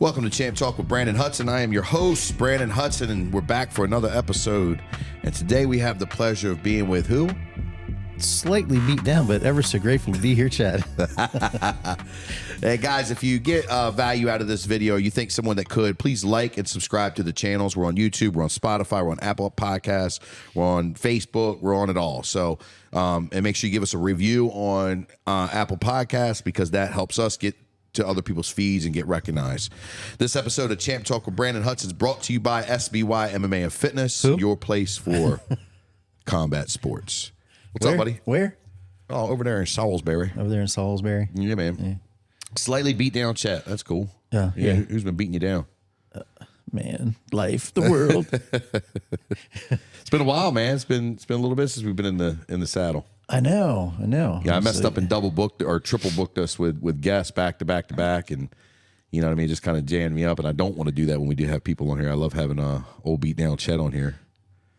Welcome to Champ Talk with Branden Hudson. I am your host, Branden Hudson, and we're back for another episode. And today we have the pleasure of being with who? Slightly beat down, but ever so grateful to be here, Chet. Hey, guys, if you get value out of this video, or you think someone that could, please like and subscribe to the channels. We're on YouTube, we're on Spotify, we're on Apple Podcasts, we're on Facebook, we're on it all. So, and make sure you give us a review on Apple Podcasts because that helps us get to other people's feeds and get recognized. This episode of Champ Talk with Branden Hudson is brought to you by SBY MMA and Fitness, your place for combat sports. What's up, buddy? Where? Oh, over there in Salisbury. Over there in Salisbury. Yeah, man. Yeah. Slightly beat down Chet. That's cool. Yeah. Who's been beating you down? Man, life, the world. It's been a while, man. It's been a little bit since we've been in the saddle. I know. Yeah, I messed up and double booked or triple booked us with guests back to back, and you know what I mean, just kind of jammed me up. And I don't want to do that when we do have people on here. I love having old beat down Chet on here.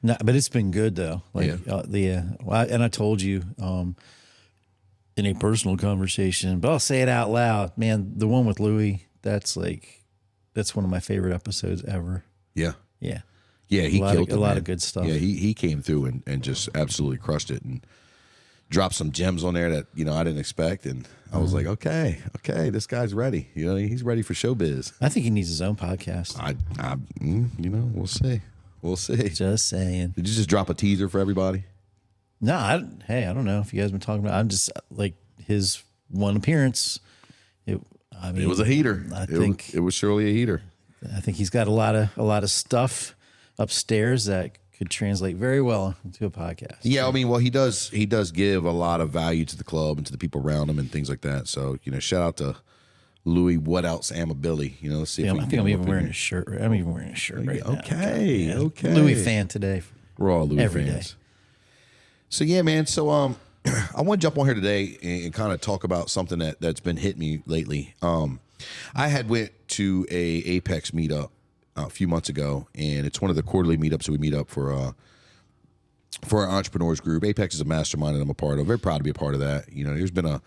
No, but it's been good though. Like and I told you in a personal conversation, but I'll say it out loud, man. The one with Louis, that's one of my favorite episodes ever. Yeah. Yeah. Yeah, he killed a lot of good stuff. Yeah, he came through and just absolutely crushed it and dropped some gems on there that, you know, I didn't expect. And I was like, okay, this guy's ready. You know, he's ready for showbiz. I think he needs his own podcast. You know, we'll see. We'll see. Just saying. Did you just drop a teaser for everybody? No, I don't know if you guys been talking about. I'm just like his one appearance. It was a heater. I think it was surely a heater. I think he's got a lot of stuff upstairs that could translate very well into a podcast. Yeah, I mean, well, he does give a lot of value to the club and to the people around him and things like that. So, you know, shout out to Louis. What else? Amabilly. You know, let's see. I think I'm even wearing a shirt. I'm even wearing a shirt right now. Okay. Louis fan today. We're all Louis every fans. Day. So yeah, man. So I want to jump on here today and kind of talk about something that's been hitting me lately. I had went to a Apex meetup a few months ago, and it's one of the quarterly meetups that we meet up for our entrepreneurs group. Apex is a mastermind that I'm a part of. Very proud to be a part of that. You know, there's been a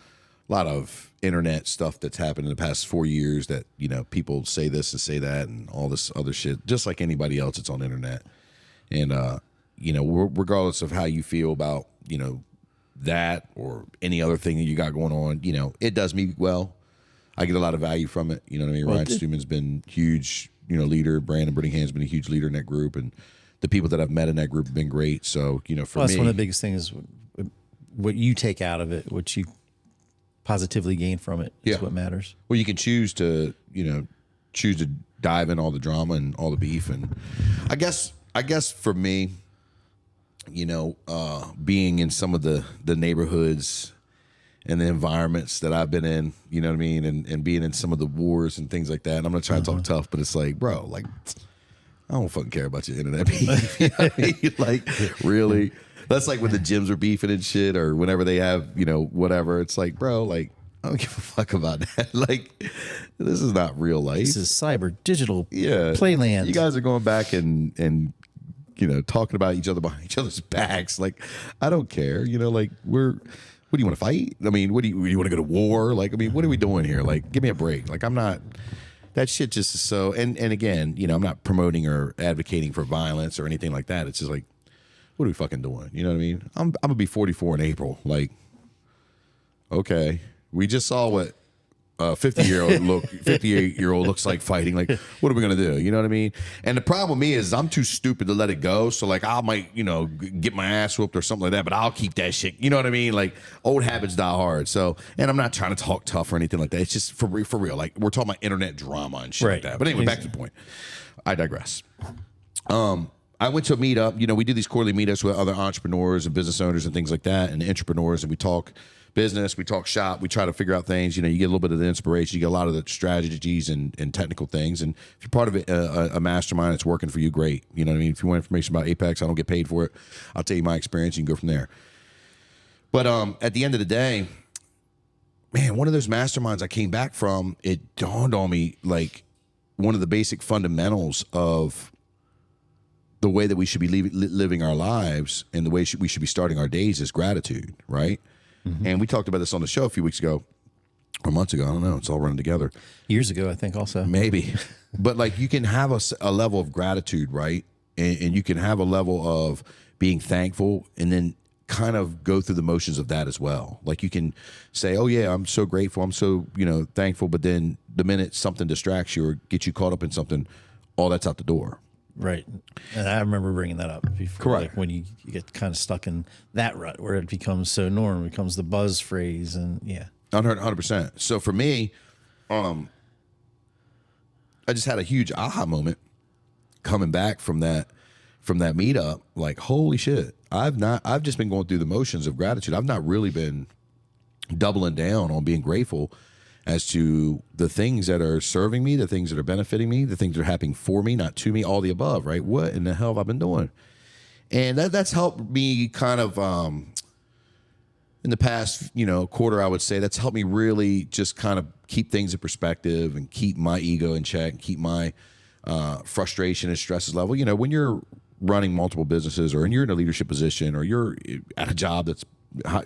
lot of internet stuff that's happened in the past 4 years that, you know, people say this and say that and all this other shit, just like anybody else that's on the internet. And, you know, regardless of how you feel about, you know, that or any other thing that you got going on, you know, it does me well. I get a lot of value from it. You know what I mean? Ryan Stewman's been huge, you know, leader. Brandon Brittingham's been a huge leader in that group. And the people that I've met in that group have been great. So, you know, for me. That's one of the biggest things, what you take out of it, what you positively gain from it is what matters. Well, you can choose to dive in all the drama and all the beef. And I guess for me, you know, being in some of the neighborhoods and the environments that I've been in, you know what I mean? And being in some of the wars and things like that. And I'm not trying to talk tough, but it's like, bro, like, I don't fucking care about your internet beef. You know what I mean? Like, really? That's like when the gyms are beefing and shit, or whenever they have, you know, whatever. It's like, bro, like, I don't give a fuck about that. Like, this is not real life. This is cyber digital playland. You guys are going back and you know, talking about each other behind each other's backs. Like, I don't care. You know, like, what do you want to fight? I mean, what do you want to go to war? Like, I mean, what are we doing here? Like, give me a break. Like, I'm not, that shit just is so, and again, you know, I'm not promoting or advocating for violence or anything like that. It's just like, what are we fucking doing? You know what I mean? I'm going to be 44 in April. Like, okay. We just saw what 58-year-old looks like fighting. Like, what are we gonna do? You know what I mean? And the problem with me is I'm too stupid to let it go. So like, I might, you know, get my ass whooped or something like that, but I'll keep that shit. You know what I mean? Like, old habits die hard. So, and I'm not trying to talk tough or anything like that. It's just for real. Like, we're talking about internet drama and shit like that. But anyway, back to the point. I digress. I went to a meetup. You know, we do these quarterly meetups with other entrepreneurs and business owners and things like that, and entrepreneurs, and we talk business, we talk shop, we try to figure out things. You know, you get a little bit of the inspiration, you get a lot of the strategies and technical things. And if you're part of a mastermind, it's working for you, great. You know what I mean? If you want information about Apex, I don't get paid for it. I'll tell you my experience. You can go from there. But at the end of the day, man, one of those masterminds I came back from, it dawned on me, like, one of the basic fundamentals of the way that we should be living our lives and the way we should be starting our days is gratitude, right? Mm-hmm. And we talked about this on the show a few weeks ago. or months ago. I don't know. It's all running together. Years ago, I think also. Maybe. But like you can have a level of gratitude, right? And you can have a level of being thankful and then kind of go through the motions of that as well. Like you can say, oh yeah, I'm so grateful. I'm so, thankful. But then the minute something distracts you or gets you caught up in something, all that's out the door. Right. And I remember bringing that up before. Correct. Like when you get kind of stuck in that rut where it becomes so normal, it becomes the buzz phrase. And yeah. 100%. So for me, I just had a huge aha moment coming back from that meetup. Like, holy shit. I've just been going through the motions of gratitude. I've not really been doubling down on being grateful as to the things that are serving me, the things that are benefiting me, the things that are happening for me, not to me, all the above, right? What in the hell have I been doing? And that's helped me kind of, in the past, quarter, I would say that's helped me really just kind of keep things in perspective and keep my ego in check and keep my frustration and stresses level. When you're running multiple businesses or you're in a leadership position or you're at a job that's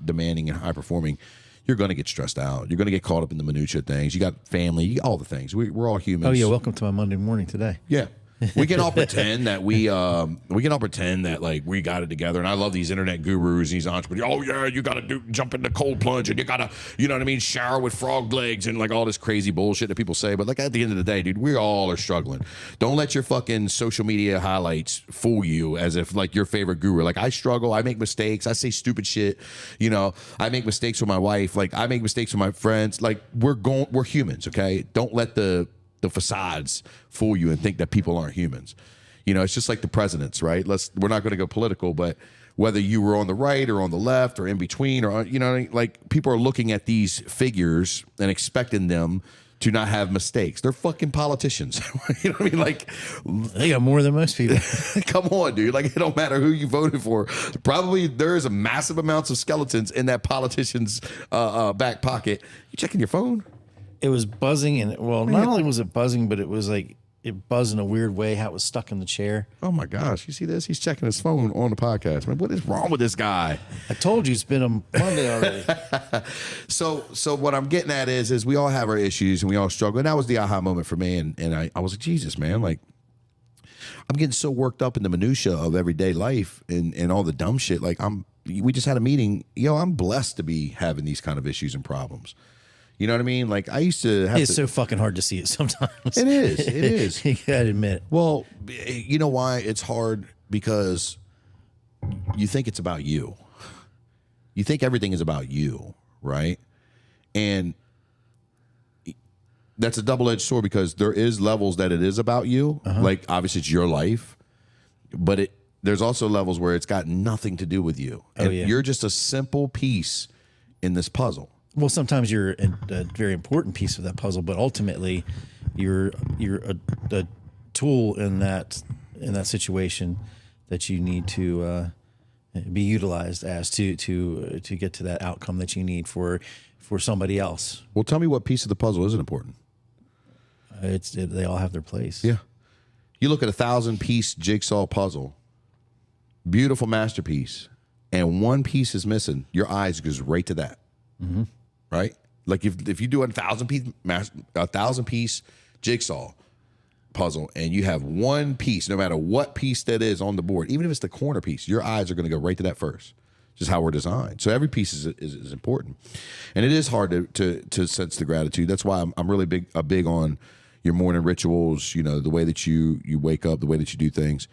demanding and high performing, you're going to get stressed out. You're going to get caught up in the minutia of things. You got family, all the things. We're all humans. Oh yeah, welcome to my Monday morning today. Yeah. We can all pretend that we like we got it together. And I love these internet gurus, these entrepreneurs. Oh yeah, you got to jump in the cold plunge and you got to, you know what I mean, shower with frog legs and like all this crazy bullshit that people say. But like at the end of the day, dude, we all are struggling. Don't let your fucking social media highlights fool you as if like your favorite guru. Like I struggle, I make mistakes, I say stupid shit. I make mistakes with my wife. Like I make mistakes with my friends. Like we're humans, okay? Don't let the facades fool you and think that people aren't humans. It's just like the presidents, right? We're not going to go political, but whether you were on the right or on the left or in between or, like people are looking at these figures and expecting them to not have mistakes. They're fucking politicians. You know what I mean? Like they got more than most people. Come on, dude. Like it don't matter who you voted for. Probably there is a massive amounts of skeletons in that politician's back pocket. You checking your phone? It was buzzing, and not only was it buzzing, but it was like it buzzed in a weird way. How it was stuck in the chair. Oh my gosh! You see this? He's checking his phone on the podcast. Man, what is wrong with this guy? I told you it's been a Monday already. So what I'm getting at is we all have our issues and we all struggle. And that was the aha moment for me. And I was like, Jesus, man, like I'm getting so worked up in the minutia of everyday life and all the dumb shit. Like we just had a meeting. I'm blessed to be having these kind of issues and problems. You know what I mean? Like I used to have It's so fucking hard to see it sometimes. It is. You gotta admit. Well, you know why it's hard? Because you think it's about you. You think everything is about you, right? And that's a double-edged sword because there is levels that it is about you. Uh-huh. Like obviously it's your life, but there's also levels where it's got nothing to do with you. And you're just a simple piece in this puzzle. Well, sometimes you're a very important piece of that puzzle, but ultimately, you're a tool in that situation that you need to be utilized as to get to that outcome that you need for somebody else. Well, tell me what piece of the puzzle isn't important. They all have their place. Yeah, you look at 1,000-piece jigsaw puzzle, beautiful masterpiece, and one piece is missing. Your eyes goes right to that. Mm-hmm. Right? Like if you do a 1,000-piece jigsaw puzzle and you have one piece, no matter what piece that is on the board, even if it's the corner piece, your eyes are going to go right to that first. Just how we're designed. So every piece is important. And it is hard to sense the gratitude. That's why I'm really big on your morning rituals, the way that you wake up, the way that you do things.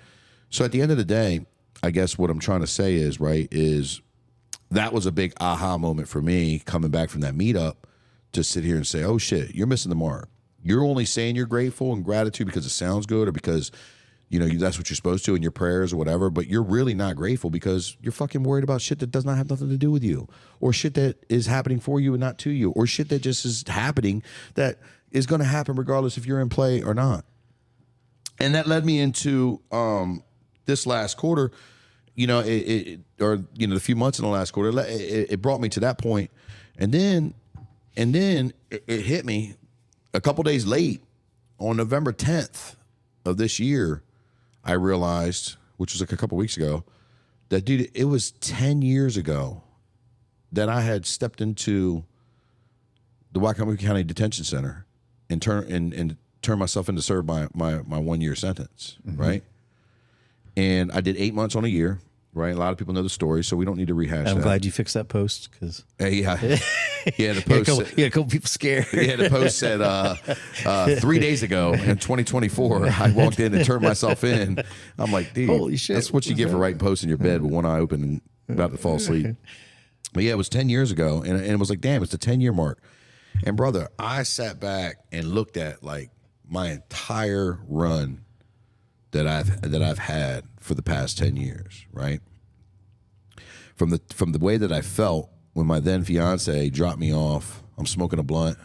So at the end of the day, I guess what I'm trying to say is, right, that was a big aha moment for me coming back from that meetup to sit here and say, oh shit, you're missing the mark. You're only saying you're grateful and gratitude because it sounds good or because, that's what you're supposed to in your prayers or whatever, but you're really not grateful because you're fucking worried about shit that does not have nothing to do with you or shit that is happening for you and not to you or shit that just is happening that is going to happen regardless if you're in play or not. And that led me into this last quarter. The few months in the last quarter, it brought me to that point. And then it hit me a couple days late on November 10th of this year. I realized, which was like a couple weeks ago, that dude, it was 10 years ago that I had stepped into the Wycombe County Detention Center and turn myself in to serve my 1 year sentence, right? And I did 8 months on a year, right? A lot of people know the story, so we don't need to rehash that. I'm glad you fixed that post because yeah, the post. a couple people scared. Yeah, the post said 3 days ago in 2024, I walked in and turned myself in. I'm like, dude, holy shit, that's what you get for writing posts in your bed with one eye open and about to fall asleep. But yeah, it was 10 years ago, and it was like, damn, it's the 10-year mark. And brother, I sat back and looked at like my entire run that I've had for the past 10 years, right? From the way that I felt when my then fiance dropped me off, I'm smoking a blunt,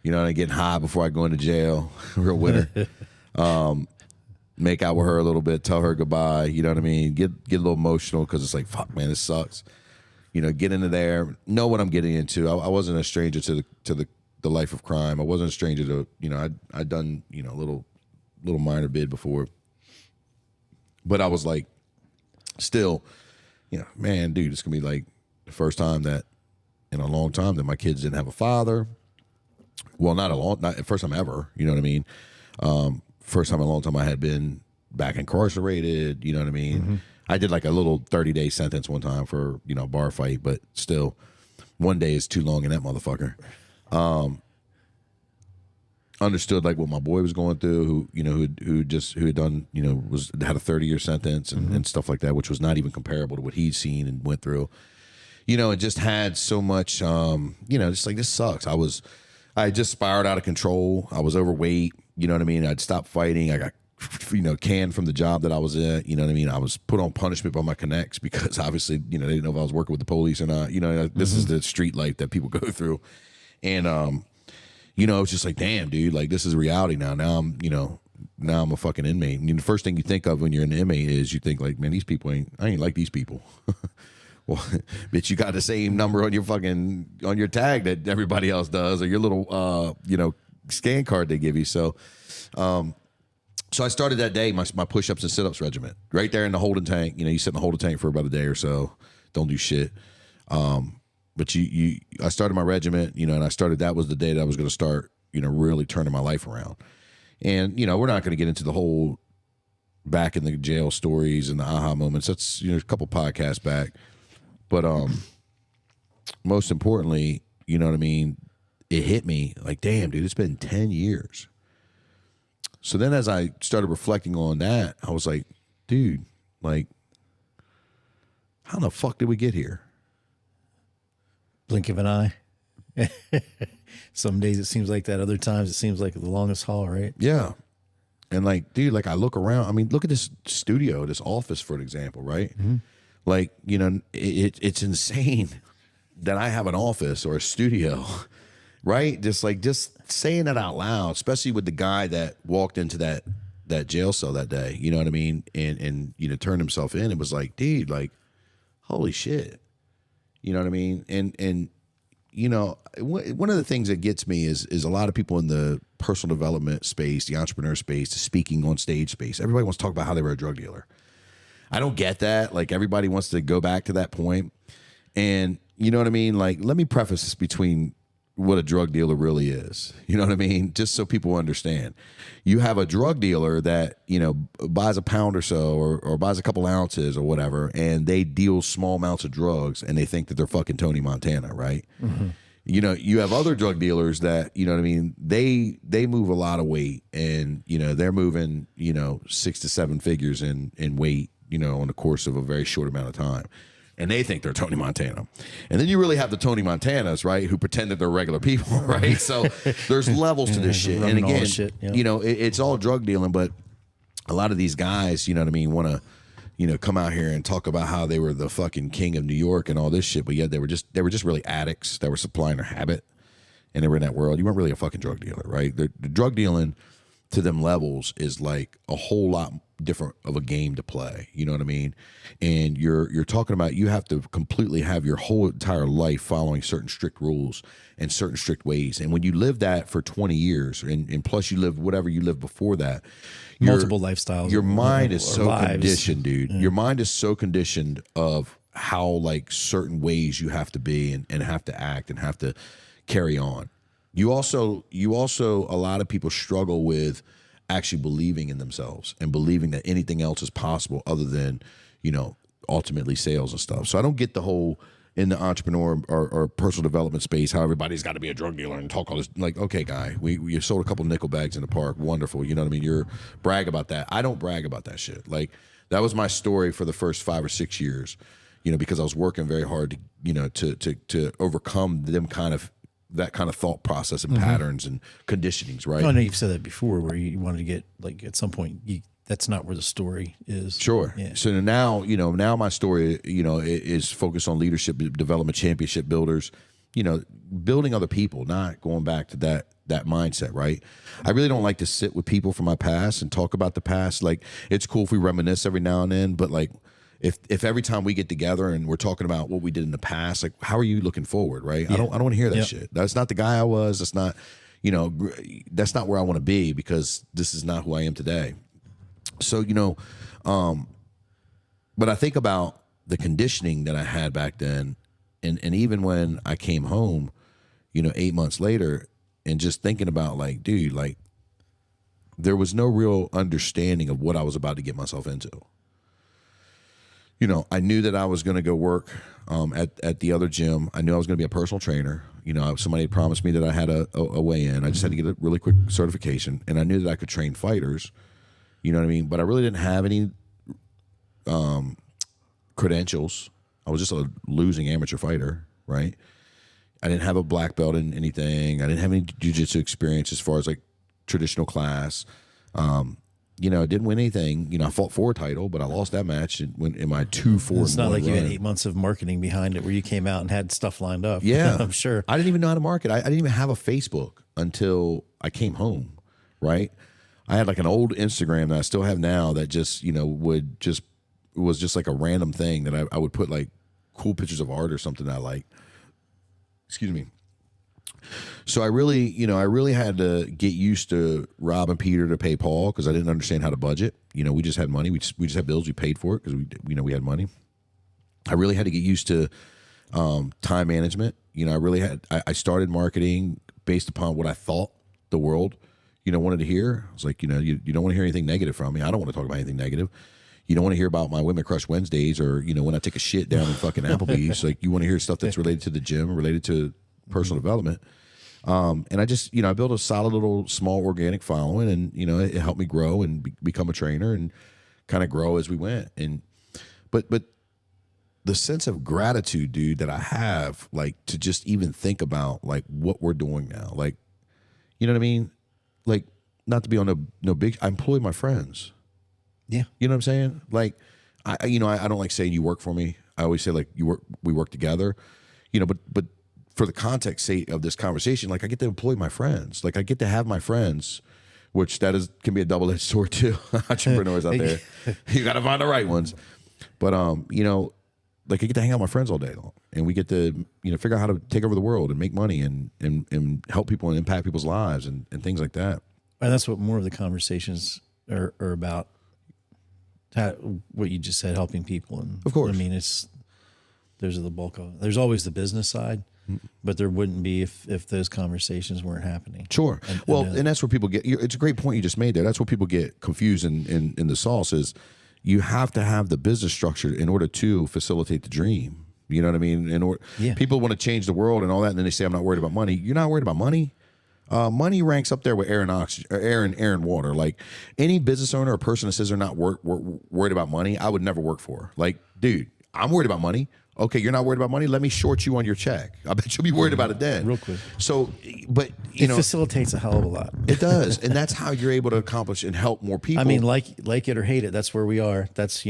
you know, and I'm getting high before I go into jail, real winner. Make out with her a little bit, tell her goodbye, you know what I mean? Get a little emotional because it's like, fuck, man, this sucks. You know, get into there, know what I'm getting into. I wasn't a stranger to the life of crime. I wasn't a stranger to, you know, I'd done, you know, a little minor bid before. But I was like, still, you know, man, dude, it's going to be like the first time that in a long time that my kids didn't have a father. Well, not first time ever, you know what I mean? First time in a long time I had been back incarcerated, you know what I mean? I did like a little 30-day sentence one time for, you know, a bar fight, but still, 1 day is too long in that motherfucker. Understood like what my boy was going through, who you know who had done, you know, had a 30-year sentence and stuff like that, which was not even comparable to what he'd seen and went through. You know, it just had so much, you know, just like, this sucks. I just spiraled out of control. I was overweight. You know what I mean? I'd stopped fighting. I got, you know, canned from the job that I was in. You know what I mean? I was put on punishment by my connects because obviously, you know, they didn't know if I was working with the police or not. You know, this is the street life that people go through. And, you know, it's just like, damn, dude, like this is reality now. Now I'm a fucking inmate. I mean, the first thing you think of when you're an inmate is you think like, man, I ain't like these people. Well, bitch, you got the same number on your tag that everybody else does, or your little, you know, scan card they give you. So I started that day, my push-ups and sit-ups regimen right there in the holding tank. You know, you sit in the holding tank for about a day or so. Don't do shit. But I started my regiment, you know, and that was the day that I was going to start, you know, really turning my life around. And, you know, we're not going to get into the whole back in the jail stories and the aha moments. That's, you know, a couple podcasts back. But most importantly, you know what I mean? It hit me like, damn, dude, it's been 10 years. So then as I started reflecting on that, I was like, dude, like, how the fuck did we get here? Blink of an eye. Some days it seems like that. Other times it seems like the longest haul, right? Yeah. And like, dude, like I look around. I mean, look at this studio, this office, for an example, right? Like, you know, it's insane that I have an office or a studio, right? Just saying that out loud, especially with the guy that walked into that jail cell that day, you know what I mean? And you know, turned himself in. It was like, dude, like, holy shit. You know what I mean? And you know, one of the things that gets me is a lot of people in the personal development space, the entrepreneur space, the speaking on stage space. Everybody wants to talk about how they were a drug dealer. I don't get that. Like, everybody wants to go back to that point. And you know what I mean? Like, let me preface this between what a drug dealer really is. You know what I mean? Just so people understand. You have a drug dealer that, you know, buys a pound or so or buys a couple ounces or whatever, and they deal small amounts of drugs and they think that they're fucking Tony Montana, right? You know, you have other drug dealers that, you know what I mean, they move a lot of weight, and, you know, they're moving, you know, 6 to 7 figures in weight, you know, in the course of a very short amount of time. And they think they're Tony Montana. And then you really have the Tony Montanas, right, who pretend that they're regular people, right? So there's levels to this shit. And again, you know, it's all drug dealing, but a lot of these guys, you know what I mean, want to, you know, come out here and talk about how they were the fucking king of New York and all this shit, but yet they were just really addicts that were supplying their habit, and they were in that world. You weren't really a fucking drug dealer, right? The drug dealing to them levels is like a whole lot different of a game to play. You know what I mean? And you're talking about, you have to completely have your whole entire life following certain strict rules and certain strict ways. And when you live that for 20 years and plus you live whatever you lived before that, multiple lifestyles, your mind is so lives. Conditioned, dude. Your mind is so conditioned of how like certain ways you have to be and have to act and have to carry on. You also a lot of people struggle with actually believing in themselves and believing that anything else is possible other than, ultimately sales and stuff. So I don't get the whole in the entrepreneur or personal development space how everybody's got to be a drug dealer and talk all this. Like, okay, guy, we sold a couple nickel bags in the park. Wonderful. You know what I mean? You're brag about that. I don't brag about that shit. Like, that was my story for the first 5 or 6 years, because I was working very hard to, to overcome that kind of thought process and patterns and conditionings, right? I know you've said that before, where you wanted to get, like, at some point, that's not where the story is. Sure. Yeah. So now, now my story, is focused on leadership development, championship builders, building other people, not going back to that mindset, right? I really don't like to sit with people from my past and talk about the past. Like, it's cool if we reminisce every now and then, but like, if every time we get together and we're talking about what we did in the past, like, how are you looking forward, right? Yeah. I don't want to hear that shit. That's not the guy I was. That's not, that's not where I want to be, because this is not who I am today. So, but I think about the conditioning that I had back then, and even when I came home, 8 months later, and just thinking about, like, dude, like, there was no real understanding of what I was about to get myself into. I knew that I was going to go work at the other gym. I knew I was going to be a personal trainer. Somebody had promised me that I had a way in. I just had to get a really quick certification, and I knew that I could train fighters. You know what I mean? But I really didn't have any credentials. I was just a losing amateur fighter, right? I didn't have a black belt in anything. I didn't have any jiu-jitsu experience as far as, like, traditional class. I didn't win anything. I fought for a title, but I lost that match in my 2-4. It's not like you had 8 months of marketing behind it where you came out and had stuff lined up. Yeah. I'm sure. I didn't even know how to market. I didn't even have a Facebook until I came home, right? I had, like, an old Instagram that I still have now that just, was just like a random thing that I would put, like, cool pictures of art or something that I like. Excuse me. So I really had to get used to robbing Peter to pay Paul, because I didn't understand how to budget. We just had money. We just had bills. We paid for it because we had money. I really had to get used to time management. I started marketing based upon what I thought the world, wanted to hear. I was like, you don't want to hear anything negative from me. I don't want to talk about anything negative. You don't want to hear about my Women Crush Wednesdays, or, when I take a shit down in fucking Applebee's. Like, you want to hear stuff that's related to the gym, related to personal development. And I just, I built a solid little small organic following, and, it helped me grow and become a trainer and kind of grow as we went. And, but the sense of gratitude, dude, that I have, like, to just even think about, like, what we're doing now, like, you know what I mean? Like, not to be on no big, I employ my friends. Yeah. You know what I'm saying? Like, I don't like saying you work for me. I always say, like, we work together, but for the context sake of this conversation, like, I get to employ my friends. Like, I get to have my friends, which can be a double-edged sword too. Entrepreneurs out there, you got to find the right ones. But like, I get to hang out with my friends all day long, and we get to figure out how to take over the world and make money and help people and impact people's lives and things like that. And that's what more of the conversations are about. What you just said, helping people, and of course, I mean, there's the bulk of it. There's always the business side, but there wouldn't be if those conversations weren't happening. Sure. And that's where people get. It's a great point you just made there. That's where people get confused in the sauce is you have to have the business structure in order to facilitate the dream. You know what I mean? People want to change the world and all that, and then they say, "I'm not worried about money." You're not worried about money. Money ranks up there with air and water. Like, any business owner or person that says they're not worried about money, I would never work for. Like, dude, I'm worried about money. Okay, you're not worried about money? Let me short you on your check. I bet you'll be worried about it then. Real quick. So, but it facilitates a hell of a lot. It does, and that's how you're able to accomplish and help more people. I mean, like it or hate it, that's where we are. That's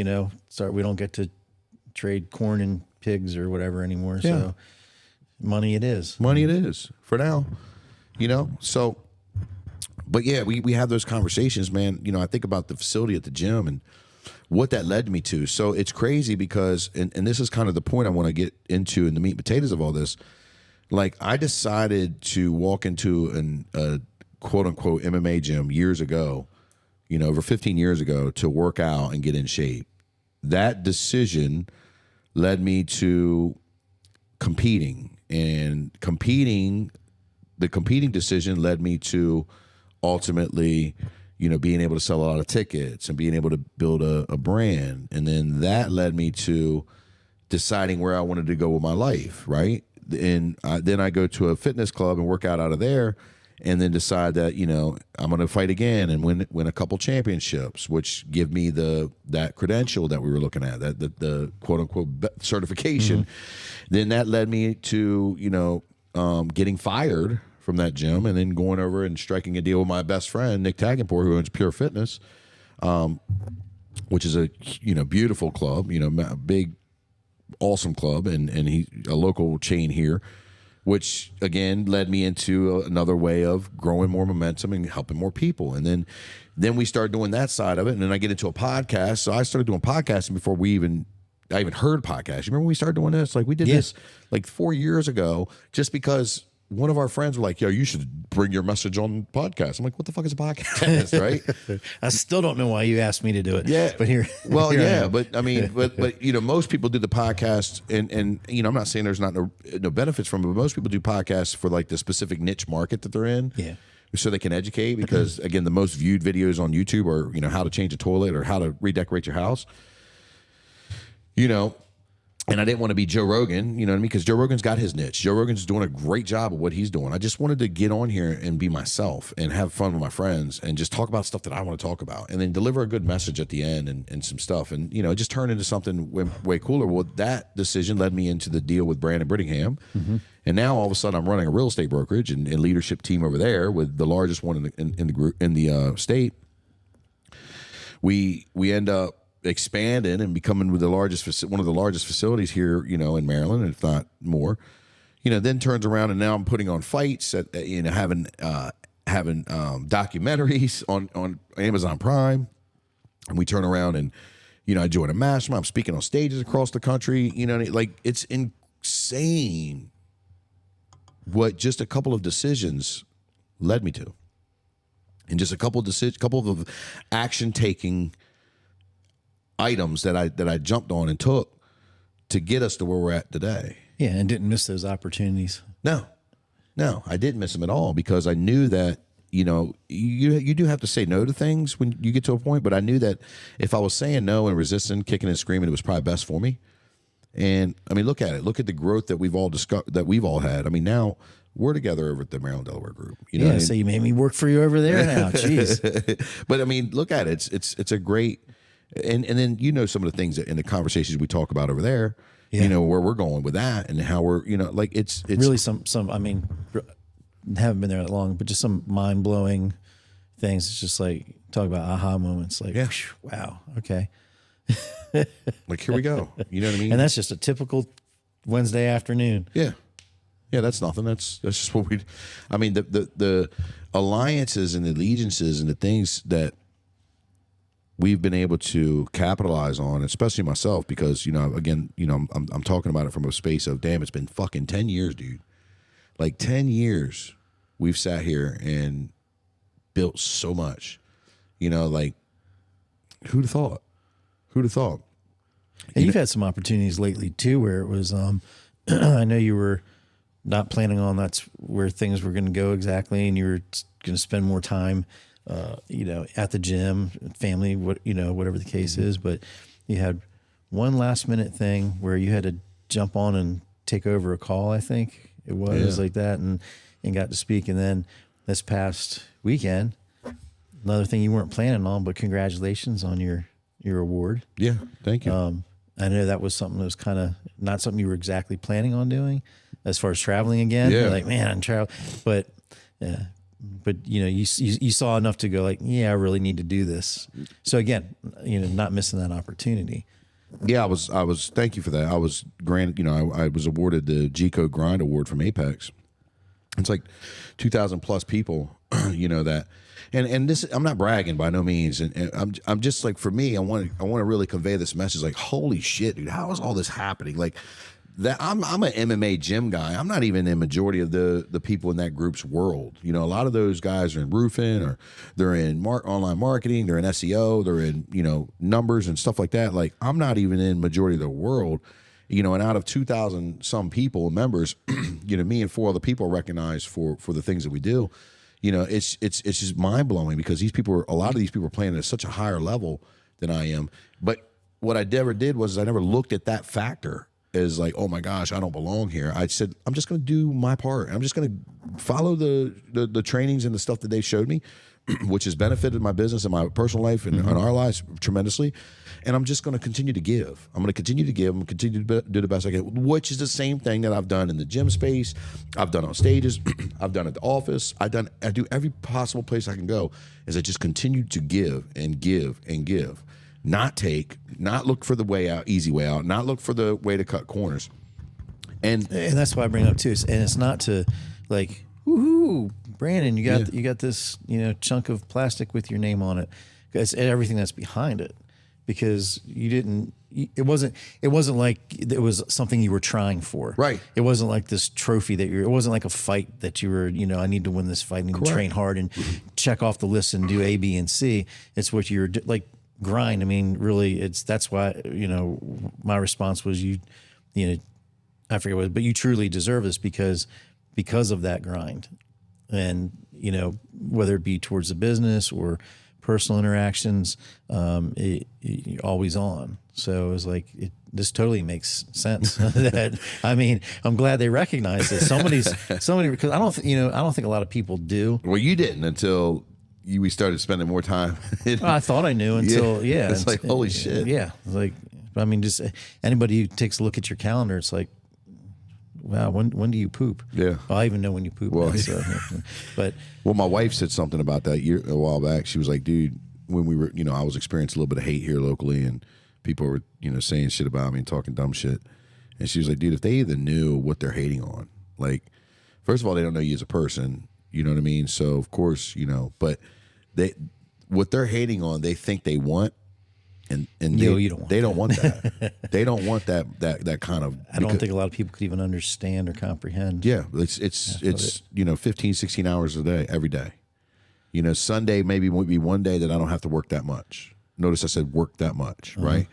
sorry, we don't get to trade corn and pigs or whatever anymore. Yeah. So, money it is. Money it is for now. So, but yeah, we have those conversations, man. I think about the facility at the gym and what that led me to. So it's crazy because, and this is kind of the point I want to get into in the meat and potatoes of all this. Like, I decided to walk into a quote unquote MMA gym years ago, over 15 years ago, to work out and get in shape. That decision led me to competing the competing decision led me to ultimately, being able to sell a lot of tickets and being able to build a brand. And then that led me to deciding where I wanted to go with my life, right? And then I go to a fitness club and work out of there, and then decide that, I'm going to fight again and win a couple championships, which give me that credential that we were looking at, that the quote unquote certification. Then that led me to, getting fired from that gym, and then going over and striking a deal with my best friend, Nick Tagenpour, who owns Pure Fitness, which is a, beautiful club, a big, awesome club, and he a local chain here, which again led me into another way of growing more momentum and helping more people. And then we started doing that side of it, and then I get into a podcast. So I started doing podcasting before I even heard podcasts. You remember when we started doing this? Like we did this like 4 years ago, just because one of our friends were like, "Yo, you should bring your message on podcast." I'm like, "What the fuck is a podcast?" Right? I still don't know why you asked me to do it. Yeah, but here, well, here yeah, but I mean, but most people do the podcast, and I'm not saying there's not no benefits from it, but most people do podcasts for like the specific niche market that they're in. Yeah. So they can educate, because again, the most viewed videos on YouTube are how to change a toilet or how to redecorate your house. And I didn't want to be Joe Rogan, you know what I mean? Because Joe Rogan's got his niche. Joe Rogan's doing a great job of what he's doing. I just wanted to get on here and be myself and have fun with my friends and just talk about stuff that I want to talk about, and then deliver a good message at the end and some stuff. And, it just turned into something way cooler. Well, that decision led me into the deal with Branden Hudson. And now all of a sudden I'm running a real estate brokerage and leadership team over there with the largest one in the group in the state. We end up expanding and becoming one of the largest facilities here, in Maryland, if not more. Then turns around and now I'm putting on fights at having documentaries on Amazon Prime, and we turn around and I join a mastermind. I'm speaking on stages across the country. Like it's insane what just a couple of decisions led me to, and just a couple of action taking items that I jumped on and took to get us to where we're at today. Yeah, and didn't miss those opportunities. No, I didn't miss them at all, because I knew that you do have to say no to things when you get to a point. But I knew that if I was saying no and resisting, kicking and screaming, it was probably best for me. And I mean, look at it. Look at the growth that we've all had. I mean, now we're together over at the Maryland Delaware Group. So you made me work for you over there now. Jeez. But I mean, look at it. It's a great. And then some of the things that in the conversations we talk about over there, where we're going with that and how we're, like it's really some, I mean, haven't been there that long, but just some mind blowing things. It's just like, talk about aha moments. Like, wow. Okay. Like, here we go. You know what I mean? And that's just a typical Wednesday afternoon. Yeah. Yeah. That's nothing. That's just what the alliances and the allegiances and the things that we've been able to capitalize on, especially myself, because, I'm talking about it from a space of, damn, it's been fucking 10 years, dude. Like 10 years we've sat here and built so much, like who'd have thought? And you've had some opportunities lately too, where it was, I know you were not planning on that's where things were going to go exactly. And you were going to spend more time at the gym, family, whatever the case is, but you had one last minute thing where you had to jump on and take over a call. I think it was like that, and got to speak. And then this past weekend, another thing you weren't planning on, but congratulations on your award. Yeah. Thank you. I know that was something that was kind of not something you were exactly planning on doing as far as traveling again. Yeah. You're like, man, I'm traveling, but you saw enough to go like, yeah, I really need to do this. So again, not missing that opportunity. Yeah, I was. Thank you for that. I was granted. I was awarded the G Code Grind Award from Apex. It's like 2,000 plus people. That, and this. I'm not bragging by no means. And I'm just like, for me, I want to really convey this message. Like, holy shit, dude, how is all this happening? Like, that I'm an MMA gym guy. I'm not even in majority of the people in that group's world. A lot of those guys are in roofing, or they're in online marketing, they're in SEO, they're in numbers and stuff like that. Like, I'm not even in majority of the world, and out of 2,000 some people, members, me and 4 other people are recognized for the things that we do. It's just mind blowing because a lot of these people are playing at such a higher level than I am. But what I never did was I never looked at that factor as like, oh my gosh, I don't belong here. I said, I'm just going to do my part. I'm just going to follow the trainings and the stuff that they showed me, which has benefited my business and my personal life and our lives tremendously. And I'm just going to continue to give. I'm going to continue to give. I'm going to continue to do the best I can, which is the same thing that I've done in the gym space. I've done on stages. I've done at the office. I do every possible place I can go is I just continue to give and give and give. Not look for the way out, easy way out, not look for the way to cut corners. And that's why I bring it up too. And it's not to like, woohoo, Branden, you got this, chunk of plastic with your name on it. It's everything that's behind it. Because it wasn't like it was something you were trying for. Right. It wasn't like this trophy it wasn't like a fight that you were, I need to win this fight, I need to train hard and check off the list and do A, B, and C. It's what you're like grind. I mean, really that's why, my response was I forget what, but you truly deserve this because of that grind. And, whether it be towards the business or personal interactions, you're always on. So it was like, this totally makes sense. I'm glad they recognize this. Somebody, because I don't think a lot of people do. Well, you didn't until we started spending more time. I thought I knew until, It's like, holy shit. Yeah. Like, just anybody who takes a look at your calendar, it's like, wow, when do you poop? Yeah. Well, I even know when you poop. Well, but my wife said something about that a while back. She was like, dude, when we were, I was experiencing a little bit of hate here locally and people were, saying shit about me and talking dumb shit. And she was like, dude, if they even knew what they're hating on, like, first of all, they don't know you as a person. You know what I mean? So of course, but what they're hating on, they think they want. And you don't want they don't want that. They don't want that kind of. I don't think a lot of people could even understand or comprehend. Yeah, it's 15, 16 hours a day, every day. Sunday maybe would be one day that I don't have to work that much. Notice I said work that much, right?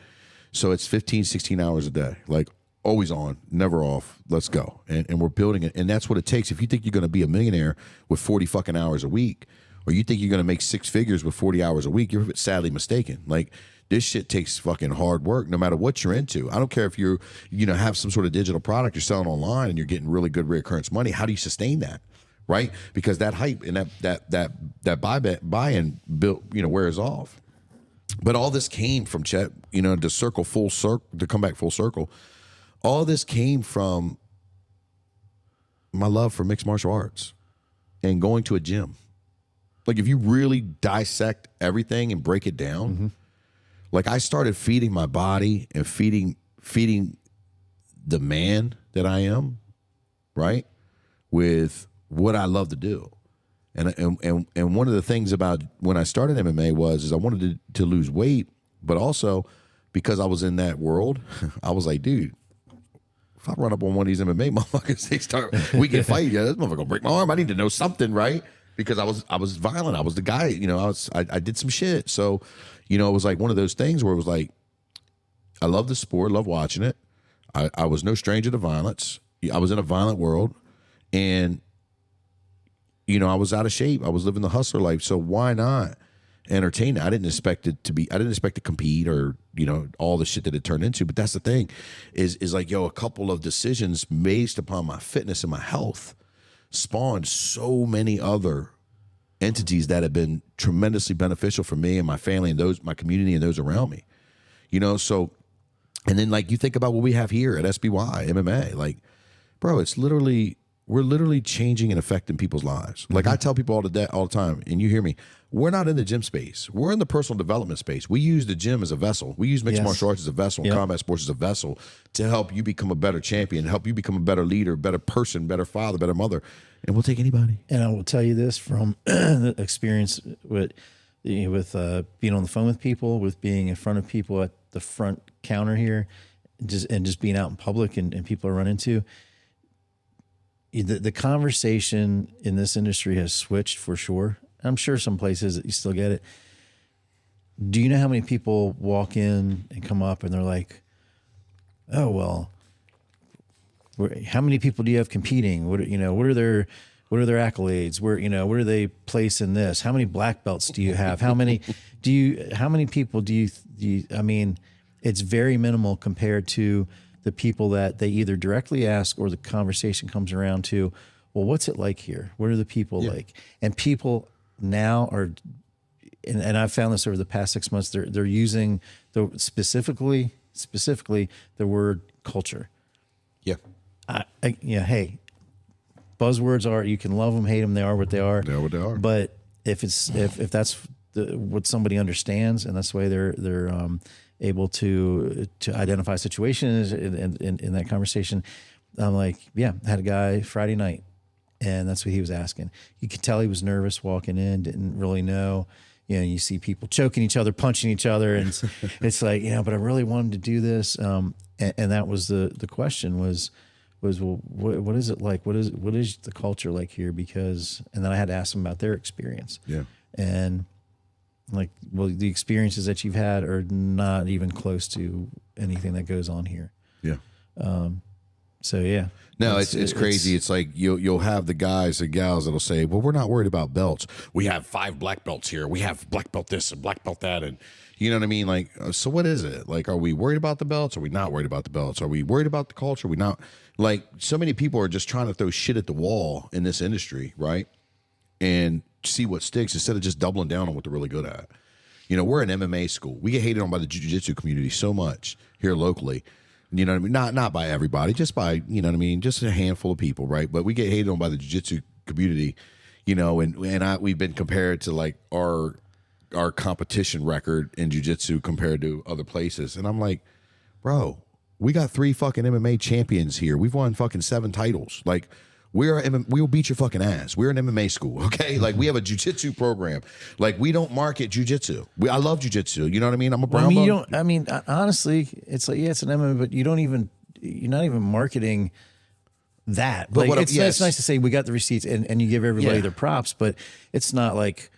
So it's 15, 16 hours a day, like always on, never off. Let's go, and we're building it, and that's what it takes. If you think you're going to be a millionaire with 40 fucking hours a week, or you think you're going to make 6 figures with 40 hours a week, you're sadly mistaken. Like. This shit takes fucking hard work no matter what you're into. I don't care if you're, have some sort of digital product you're selling online and you're getting really good reoccurrence money. How do you sustain that? Right? Because that hype and that buy-in built, wears off. But all this came from Chet, to come back full circle. All this came from my love for mixed martial arts and going to a gym. Like if you really dissect everything and break it down, like I started feeding my body and feeding the man that I am, right, with what I love to do. And one of the things about when I started MMA was I wanted to lose weight, but also because I was in that world, I was like, dude, if I run up on one of these MMA motherfuckers, we can fight. Yeah, this motherfucker gonna break my arm. I need to know something, right? Because I was violent. I was the guy. I did some shit. So. It was like one of those things where it was like, I love the sport, love watching it. I was no stranger to violence. I was in a violent world, and I was out of shape. I was living the hustler life. So why not entertain it? I didn't expect to compete or all the shit that it turned into. But that's the thing, is like a couple of decisions based upon my fitness and my health spawned so many other entities that have been tremendously beneficial for me and my family and my community and those around me, so, and then like you think about what we have here at SBY MMA, like, bro, we're literally changing and affecting people's lives. Like I tell people all the time, and you hear me, we're not in the gym space. We're in the personal development space. We use the gym as a vessel. We use mixed martial arts as a vessel, and combat sports as a vessel to help you become a better champion, help you become a better leader, better person, better father, better mother. And we'll take anybody. And I will tell you this from the experience with being on the phone with people, with being in front of people at the front counter here, just being out in public and people I run into. The conversation in this industry has switched for sure. I'm sure some places that you still get it. Do you know how many people walk in and come up and they're like, oh, well, how many people do you have competing? What are their accolades? Where, where do they place in this? How many black belts do you have? How many people do you, I mean, it's very minimal compared to the people that they either directly ask or the conversation comes around to, well, what's it like here? What are the people like? And people now are, and I've found this over the past 6 months, they're using specifically the word culture. Yeah. Hey, buzzwords are, you can love them, hate them, they are what they are. They're what they are. But if that's what somebody understands, and that's the way they're able to identify situations in that conversation, I'm like, I had a guy Friday night, and that's what he was asking. You could tell he was nervous walking in, didn't really know. You see people choking each other, punching each other, and it's like, but I really wanted to do this. And that was the question was, well, what is it like? What is the culture like here? Because, and then I had to ask them about their experience. Yeah. And like, well, the experiences that you've had are not even close to anything that goes on here. Yeah. So yeah. No, it's crazy. It's like you'll have the guys and gals that'll say, well, we're not worried about belts. We have 5 black belts here. We have black belt this and black belt that. And you know what I mean? Like, so what is it? Like, are we worried about the belts? Are we not worried about the belts? Are we worried about the culture? Are we not? Like, so many people are just trying to throw shit at the wall in this industry, right? And see what sticks instead of just doubling down on what they're really good at. We're an MMA school. We get hated on by the jiu-jitsu community so much here locally. You know what I mean? Not by everybody, just by, just a handful of people, right? But we get hated on by the jiu-jitsu community, and we've been compared to like our competition record in jiu-jitsu compared to other places. And I'm like, bro, we got 3 fucking MMA champions here. We've won fucking 7 titles. Like, we will beat your fucking ass. We're an MMA school, okay? Like, we have a jiu-jitsu program. Like, we don't market jiu-jitsu. I love jiu-jitsu. You know what I mean? I'm a brown belt. Honestly, it's like, it's an MMA, but you're not even marketing that. But like, it's nice to say we got the receipts and you give everybody their props, but it's not like,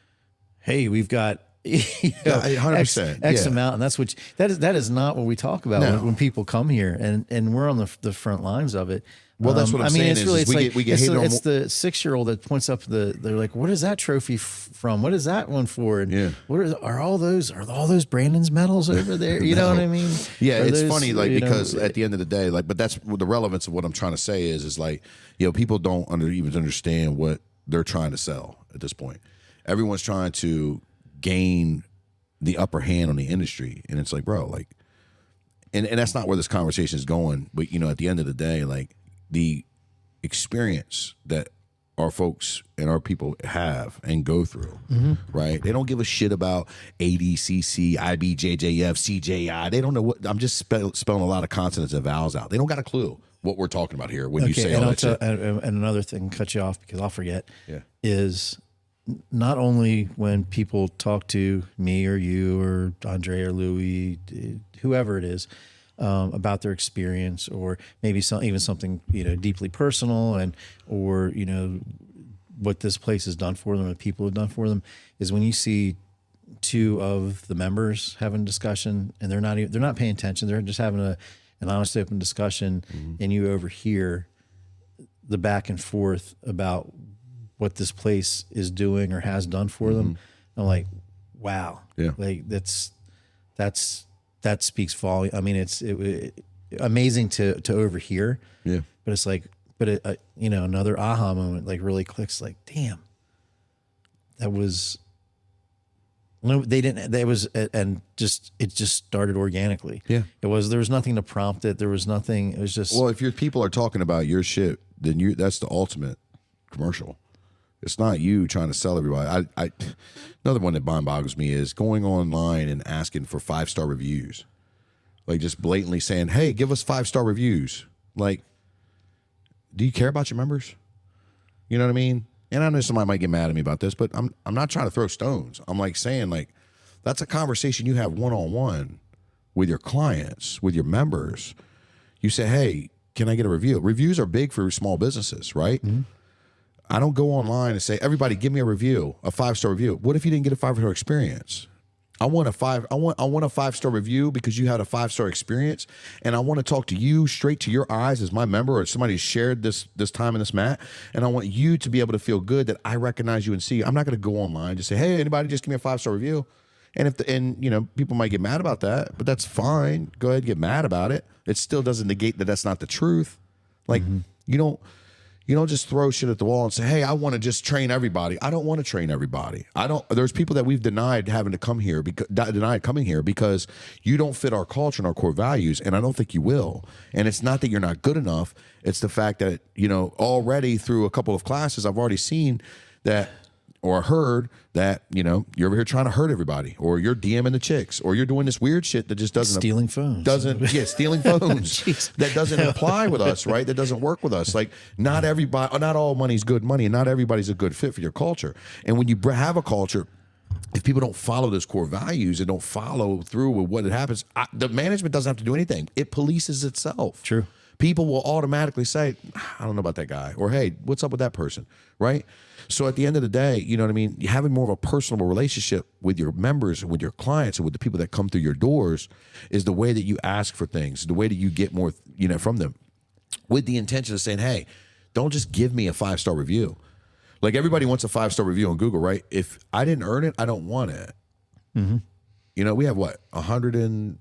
hey, we've got 100%. X amount, and that's what that is not what we talk about when people come here, and we're on the front lines of it. Well, that's what I'm saying. It's really, we get hated on. It's the 6-year-old that points up they're like, what is that trophy from? What is that one for? And what are all those Brandon's medals over there? You know what I mean? Yeah, it's funny, like, because at the end of the day, like, but that's the relevance of what I'm trying to say is like, people don't even understand what they're trying to sell at this point. Everyone's trying to gain the upper hand on the industry, and it's like, bro, like, and that's not where this conversation is going. But at the end of the day, like, the experience that our folks and our people have and go through, right? They don't give a shit about ADCC, IBJJF, CJI. They don't know what. I'm just spelling a lot of consonants and vowels out. They don't got a clue what we're talking about here when you say all that shit. And another thing, cut you off because I'll forget, is not only when people talk to me or you or Andre or Louie, whoever it is, about their experience, or maybe even something deeply personal, or what this place has done for them, and people have done for them, is when you see 2 of the members having a discussion and they're not paying attention, they're just having an honest, open discussion, and you overhear the back and forth about what this place is doing or has done for them. I'm like, wow, like that speaks volume. I mean, it's amazing to overhear. Yeah. But it's like, another aha moment, like, really clicks. Like, damn, that was no. They didn't. That was, and it just started organically. Yeah. There was nothing to prompt it. There was nothing. It was just. Well, if your people are talking about your shit, then that's the ultimate commercial. It's not you trying to sell everybody. Another one that boggles me is going online and asking for 5-star reviews, like just blatantly saying, "Hey, give us 5-star reviews." Like, do you care about your members? You know what I mean? And I know somebody might get mad at me about this, but I'm not trying to throw stones. I'm like saying, like, that's a conversation you have one-on-one with your clients, with your members. You say, "Hey, can I get a review?" Reviews are big for small businesses, right? I don't go online and say, everybody give me a review, a 5-star review. What if you didn't get a 5-star experience? I want a 5-star review because you had a 5-star experience, and I want to talk to you straight to your eyes as my member or somebody who's shared this time in this mat, and I want you to be able to feel good that I recognize you and see you. I'm not going to go online just say, hey, anybody just give me a 5-star review, and people might get mad about that, but that's fine. Go ahead and get mad about it. It still doesn't negate that that's not the truth. Like you don't just throw shit at the wall and say, hey, I want to just train everybody. I don't want to train everybody. There's people that we've denied having to come here, denied coming here because you don't fit our culture and our core values, and I don't think you will. And it's not that you're not good enough. It's the fact that, already through a couple of classes, I've already seen that or heard that, you're over here trying to hurt everybody, or you're DMing the chicks, or you're doing this weird shit that just doesn't stealing phones. Stealing phones. That doesn't apply with us, right? That doesn't work with us. Like not all money's good money, and not everybody's a good fit for your culture. And when you have a culture, if people don't follow those core values and don't follow through with what it happens, the management doesn't have to do anything. It polices itself. True. People will automatically say, I don't know about that guy, or hey, what's up with that person, right? So at the end of the day, you know what I mean? Having more of a personal relationship with your members, with your clients, and with the people that come through your doors is the way that you ask for things, the way that you get more, from them, with the intention of saying, hey, don't just give me a 5-star review. Like everybody wants a 5-star review on Google, right? If I didn't earn it, I don't want it. Mm-hmm. We have 100 and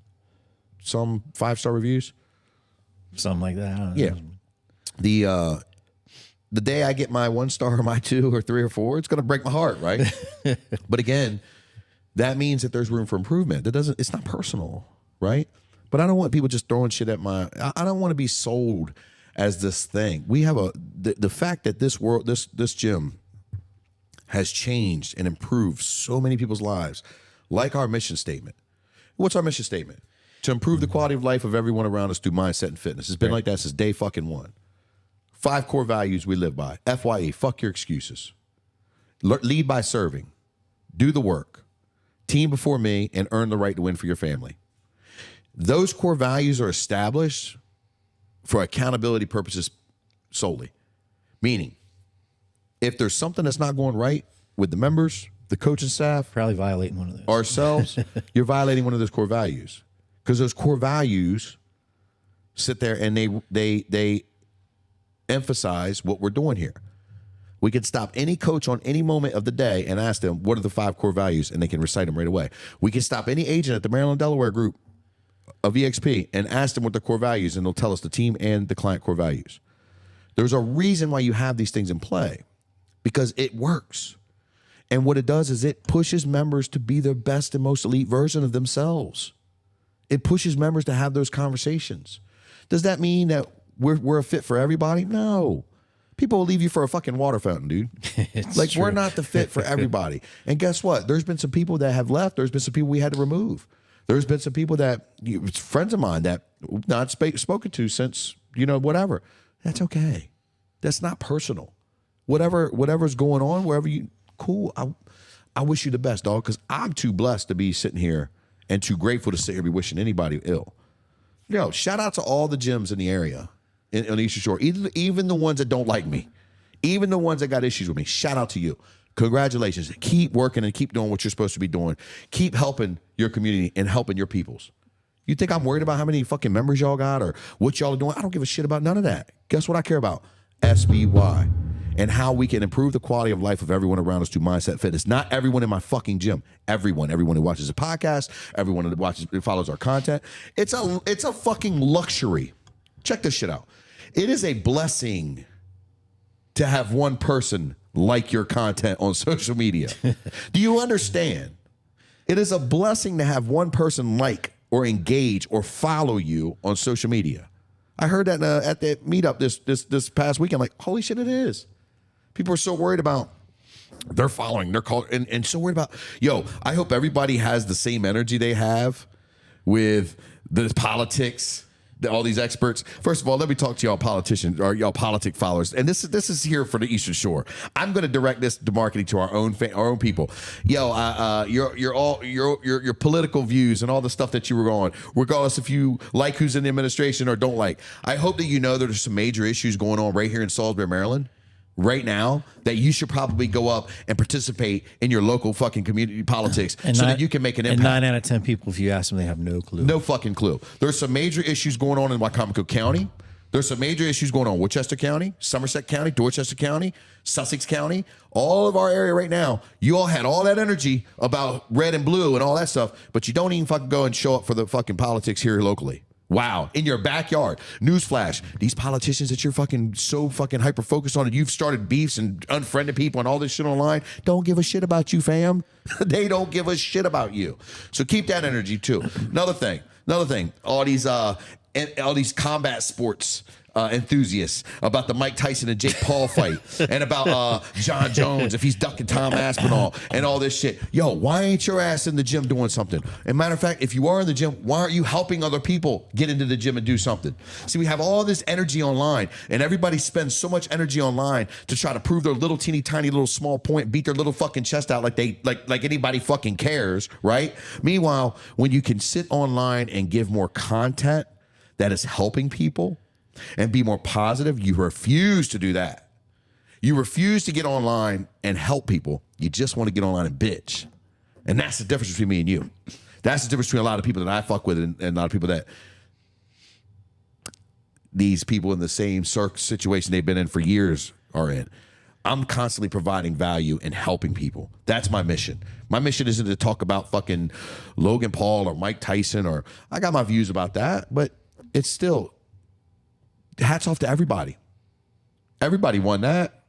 some 5-star reviews? Something like that. I don't know. The day I get my 1-star or my 2 or 3 or 4, it's going to break my heart, right? But again, that means that there's room for improvement. It's not personal, right? But I don't want people just throwing shit at I don't want to be sold as this thing. We have the fact that this gym has changed and improved so many people's lives, like our mission statement. What's our mission statement? To improve the quality of life of everyone around us through mindset and fitness. It's been like that since day fucking one. 5 core values we live by. FYE, fuck your excuses. Lead by serving. Do the work. Team before me, and earn the right to win for your family. Those core values are established for accountability purposes solely. Meaning, if there's something that's not going right with the members, the coaching staff, probably violating one of those. Ourselves, you're violating one of those core values. Because those core values sit there and they emphasize what we're doing here. We can stop any coach on any moment of the day and ask them, what are the 5 core values? And they can recite them right away. We can stop any agent at the Maryland-Delaware group of EXP and ask them what the core values, and they'll tell us the team and the client core values. There's a reason why you have these things in play, because it works. And what it does is it pushes members to be their best and most elite version of themselves. It pushes members to have those conversations. Does that mean that we're a fit for everybody? No. People will leave you for a fucking water fountain, dude. Like, true. We're not the fit for everybody. And guess what? There's been some people that have left. There's been some people we had to remove. There's been some people that, friends of mine that not spoken to since, whatever. That's okay. That's not personal. Whatever's going on, wherever cool. I wish you the best, dog, because I'm too blessed to be sitting here and too grateful to sit here be wishing anybody ill. Shout out to all the gyms in the area on the Eastern Shore, even the ones that don't like me, even the ones that got issues with me. Shout out to you. Congratulations. Keep working and keep doing what you're supposed to be doing. Keep helping your community and helping your peoples. You think I'm worried about how many fucking members y'all got or what y'all are doing? I don't give a shit about none of that. Guess what I care about? SBY. And how we can improve the quality of life of everyone around us through mindset fitness. Not everyone in my fucking gym. Everyone who watches the podcast, everyone who follows our content. It's a fucking luxury. Check this shit out. It is a blessing to have one person like your content on social media. Do you understand? It is a blessing to have one person like or engage or follow you on social media. I heard that at the meetup this past weekend. Like, holy shit, it is. People are so worried about their following, their culture, and so worried about, I hope everybody has the same energy they have with the politics, all these experts. First of all, let me talk to y'all politicians or y'all politic followers. And this is here for the Eastern Shore. I'm going to direct this to marketing to our own people. Your political views and all the stuff that you were on, regardless if you like who's in the administration or don't like. I hope that there's some major issues going on right here in Salisbury, Maryland. right now that you should probably go up and participate in your local fucking community politics And so nine- that you can make an And impact. 9 out of 10 people, if you ask them, they have no clue. No fucking clue. There's some major issues going on in Wycomico County. There's some major issues going on in Worcester County, Somerset County, Dorchester County, Sussex County, all of our area right now. You all had all that energy about red and blue and all that stuff, but you don't even fucking go and show up for the fucking politics here locally. Wow. In your backyard. Newsflash. These politicians that you're fucking so fucking hyper focused on and you've started beefs and unfriended people and all this shit online don't give a shit about you, fam. They don't give a shit about you. So keep that energy too. Another thing. All these combat sports enthusiasts about the Mike Tyson and Jake Paul fight and about John Jones if he's ducking Tom Aspinall and all this shit. Yo, why ain't your ass in the gym doing something? And matter of fact, if you are in the gym, why aren't you helping other people get into the gym and do something? See, we have all this energy online and everybody spends so much energy online to try to prove their little teeny tiny little small point, beat their little fucking chest out like anybody fucking cares, right? Meanwhile, when you can sit online and give more content that is helping people and be more positive, you refuse to do that. You refuse to get online and help people. You just want to get online and bitch. And that's the difference between me and you. That's the difference between a lot of people that I fuck with and a lot of people that these people in the same situation they've been in for years are in. I'm constantly providing value and helping people. That's my mission. My mission isn't to talk about fucking Logan Paul or Mike Tyson or I got my views about that, but it's still hats off to everybody. Everybody won that.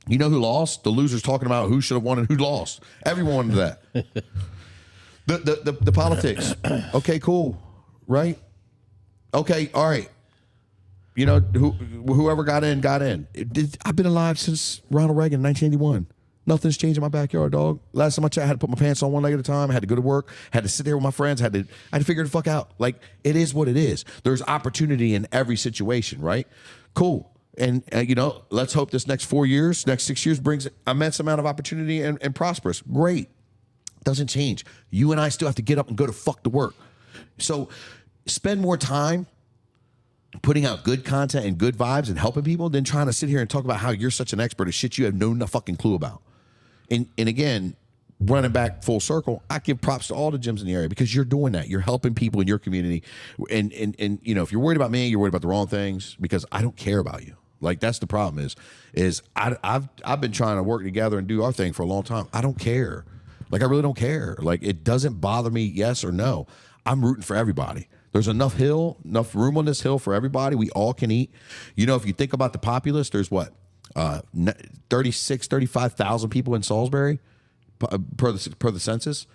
You know who lost? The losers talking about who should have won and who lost. Everyone wanted that. The politics. Okay, cool. Right? Okay, all right. You know, whoever got in, got in. I've been alive since Ronald Reagan, 1981. Nothing's changed in my backyard, dog. Last time I checked, I had to put my pants on one leg at a time. I had to go to work. Had to sit there with my friends. I had to figure the fuck out. Like, it is what it is. There's opportunity in every situation, right? Cool. And you know, let's hope this next 4 years, next 6 years brings an immense amount of opportunity and prosperous. Great. Doesn't change. You and I still have to get up and go to fuck to work. So spend more time putting out good content and good vibes and helping people than trying to sit here and talk about how you're such an expert of shit you have no fucking clue about. And again, running back full circle, I give props to all the gyms in the area because you're doing that. You're helping people in your community. And you know, if you're worried about me, you're worried about the wrong things because I don't care about you. Like, that's the problem is I've been trying to work together and do our thing for a long time. I don't care. Like, I really don't care. Like, it doesn't bother me, yes or no. I'm rooting for everybody. There's enough room on this hill for everybody. We all can eat. You know, if you think about the populace, there's what? 35,000 people in Salisbury per the census.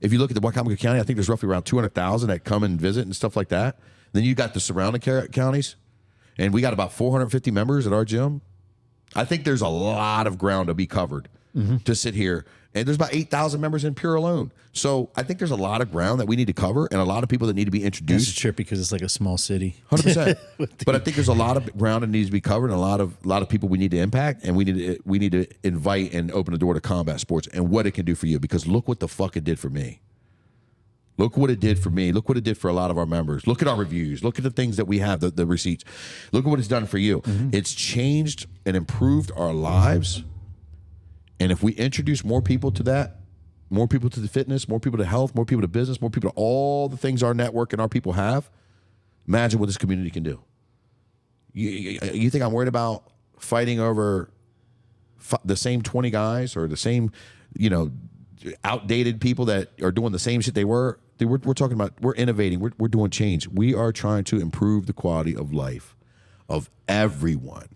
If you look at the Wycomico County, I think there's roughly around 200,000 that come and visit and stuff like that. Then you got the surrounding counties, and we got about 450 members at our gym. I think there's a lot of ground to be covered to sit here. And there's about 8,000 members in Pure alone. So I think there's a lot of ground that we need to cover and a lot of people that need to be introduced. It's a trip because it's like a small city. 100%. But I think there's a lot of ground that needs to be covered and a lot of people we need to impact, and we need to invite and open the door to combat sports and what it can do for you, because look what the fuck it did for me. Look what it did for me. Look what it did for a lot of our members. Look at our reviews. Look at the things that we have, the receipts. Look at what it's done for you. It's changed and improved our lives. And if we introduce more people to that, more people to the fitness, more people to health, more people to business, more people to all the things our network and our people have, imagine what this community can do. You think I'm worried about fighting over the same 20 guys or the same, you know, outdated people that are doing the same shit they were? Dude, we're talking about, we're innovating, we're doing change. We are trying to improve the quality of life of everyone.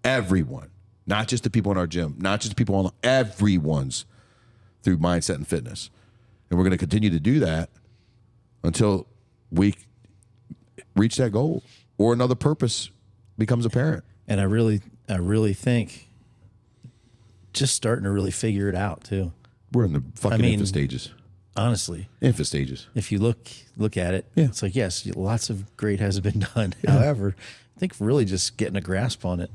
Everyone. Not just the people in our gym, not just the people on everyone's through mindset and fitness. And we're going to continue to do that until we reach that goal or another purpose becomes apparent. And I really think just starting to really figure it out too. We're in the fucking infant stages. Honestly. Infant stages. If you look at it, yeah. It's like, yes, lots of great has been done. Yeah. However, I think really just getting a grasp on it.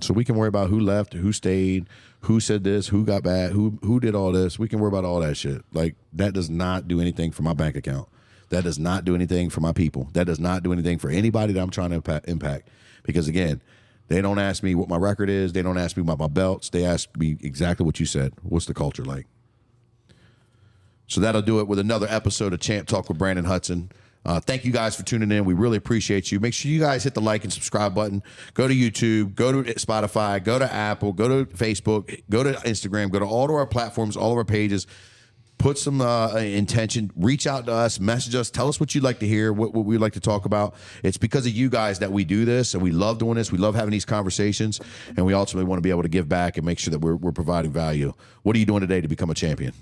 So we can worry about who left, who stayed, who said this, who got bad, who did all this. We can worry about all that shit. Like, that does not do anything for my bank account. That does not do anything for my people. That does not do anything for anybody that I'm trying to impact. Because again, They don't ask me what my record is. They don't ask me about my belts. They ask me exactly what you said. What's the culture like? So that'll do it with another episode of Champ Talk with Branden Hudson. Thank you guys for tuning in. We really appreciate you. Make sure you guys hit the like and subscribe button. Go to YouTube, go to Spotify, go to Apple, go to Facebook, go to Instagram, go to all of our platforms, all of our pages. Put some intention. Reach out to us, message us, tell us what you'd like to hear, what we'd like to talk about. It's because of you guys that we do this, and we love doing this. We love having these conversations, and we ultimately want to be able to give back and make sure that we're providing value. What are you doing today to become a champion?